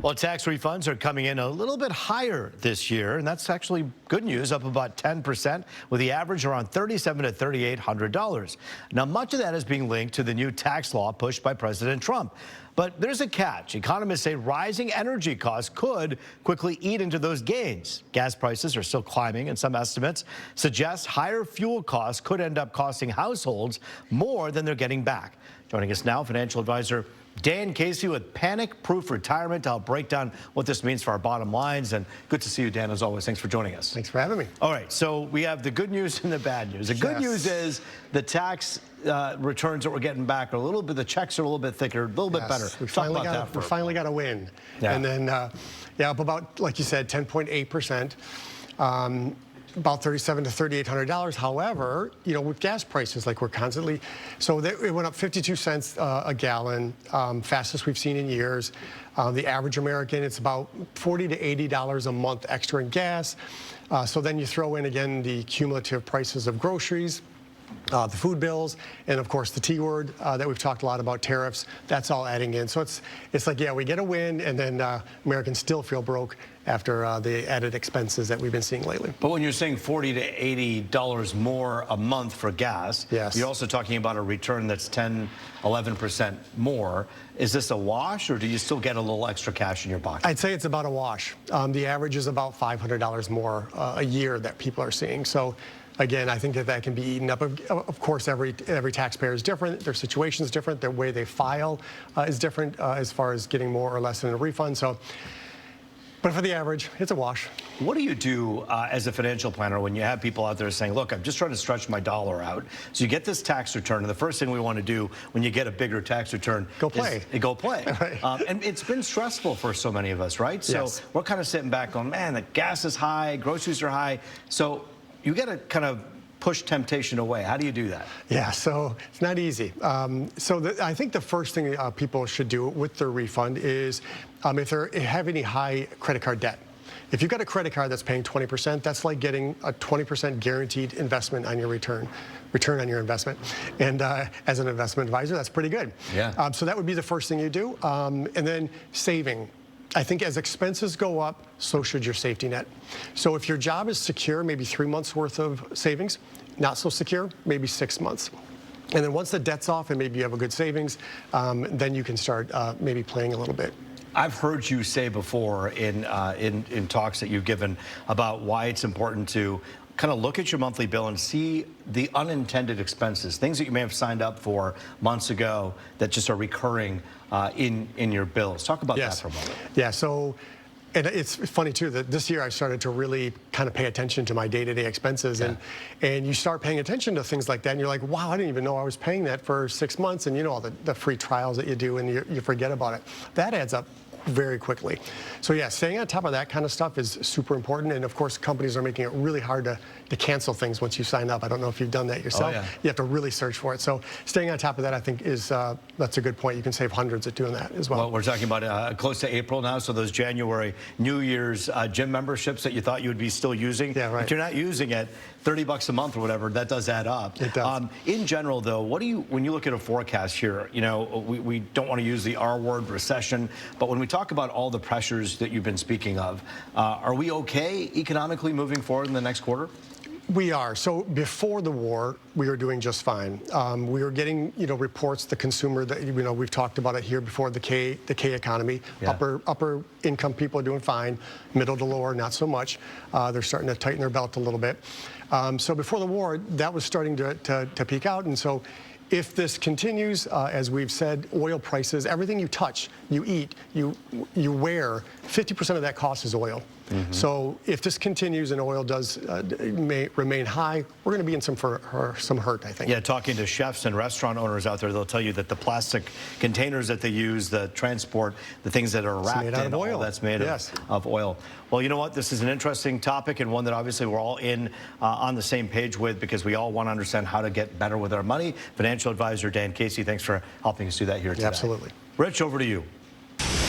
Well, tax refunds are coming in a little bit higher this year, and that's actually good news, up about 10%, with the average around $3,700 to $3,800. Now, much of that is being linked to the new tax law pushed by President Trump. But there's a catch. Economists say rising energy costs could quickly eat into those gains. Gas prices are still climbing, and some estimates suggest higher fuel costs could end up costing households more than they're getting back. Joining us now, financial advisor Dan Casey with Panic Proof Retirement to help break down what this means for our bottom lines. And good to see you, Dan, as always. Thanks for joining us. Thanks for having me. All right, so we have the good news and the bad news. The good news is the tax returns that we're getting back are a little bit, the checks are a little bit thicker, a little bit better. We finally got a win. Yeah. And then, up about, like you said, 10.8%. About $3,700 to $3,800. However, with gas prices, like we're constantly, it went up 52 cents a gallon, fastest we've seen in years. The average American, it's about $40 to $80 a month extra in gas. So then you throw in again the cumulative prices of groceries, the food bills, and of course the T word that we've talked a lot about, tariffs. That's all adding in. So it's like, yeah, we get a win, and then Americans still feel broke after the added expenses that we've been seeing lately. But when you're saying $40 to $80 more a month for gas, yes, you're also talking about a return that's 10, 11% more. Is this a wash, or do you still get a little extra cash in your pocket? I'd say it's about a wash. The average is about $500 more a year that people are seeing. So again, I think that can be eaten up. Of course, every taxpayer is different. Their situation is different. Their way they file is different as far as getting more or less in a refund. But for the average, it's a wash. What do you do as a financial planner when you have people out there saying, look, I'm just trying to stretch my dollar out? So you get this tax return, and the first thing we want to do when you get a bigger tax return go play. Go play. Right. And it's been stressful for so many of us, right? So yes, we're kind of sitting back going, man, the gas is high, groceries are high. So you got to kind of push temptation away. How do you do that? Yeah, so it's not easy. I think the first thing people should do with their refund is if they have any high credit card debt. If you've got a credit card that's paying 20%, that's like getting a 20% guaranteed investment on your return on your investment. And as an investment advisor, that's pretty good. Yeah. So that would be the first thing you do. And then saving. I think as expenses go up, so should your safety net. So if your job is secure, maybe 3 months worth of savings. Not so secure, maybe 6 months. And then once the debt's off and maybe you have a good savings, then you can start maybe playing a little bit. I've heard you say before in talks that you've given about why it's important to kind of look at your monthly bill and see the unintended expenses, things that you may have signed up for months ago that just are recurring in your bills. Talk about that for a moment. Yeah, so and it's funny too that this year I started to really kind of pay attention to my day-to-day expenses, and you start paying attention to things like that, and you're like, wow, I didn't even know I was paying that for 6 months, and all the free trials that you do, and you forget about it. That adds up very quickly. So yeah, staying on top of that kind of stuff is super important. And of course, companies are making it really hard to cancel things once you sign up. I don't know if you've done that yourself. Oh, yeah. You have to really search for it. So staying on top of that, I think, is that's a good point. You can save hundreds at doing that as well. Well, we're talking about close to April now, so those January New Year's gym memberships that you thought you would be still using, yeah, right, if you're not using it, $30 a month or whatever, that does add up. It does. In general, though, when you look at a forecast here, we don't want to use the R word, recession, but when we talk about all the pressures that you've been speaking of, are we okay economically moving forward in the next quarter? We are. So before the war, we were doing just fine. We were getting, reports, the consumer, that we've talked about it here before, the K economy. Yeah. Upper income people are doing fine. Middle to lower, not so much. They're starting to tighten their belt a little bit. So before the war, that was starting to peak out, and so if this continues, as we've said, oil prices, everything you touch, you eat, you wear, 50% of that cost is oil. Mm-hmm. So if this continues and oil does may remain high, we're going to be in some hurt, I think. Yeah, talking to chefs and restaurant owners out there, they'll tell you that the plastic containers that they use, the transport, the things that are wrapped in oil, that's made of oil. Well, you know what? This is an interesting topic, and one that obviously we're all on the same page with, because we all want to understand how to get better with our money. Financial advisor Dan Casey, thanks for helping us do that here today. Absolutely. Rich, over to you.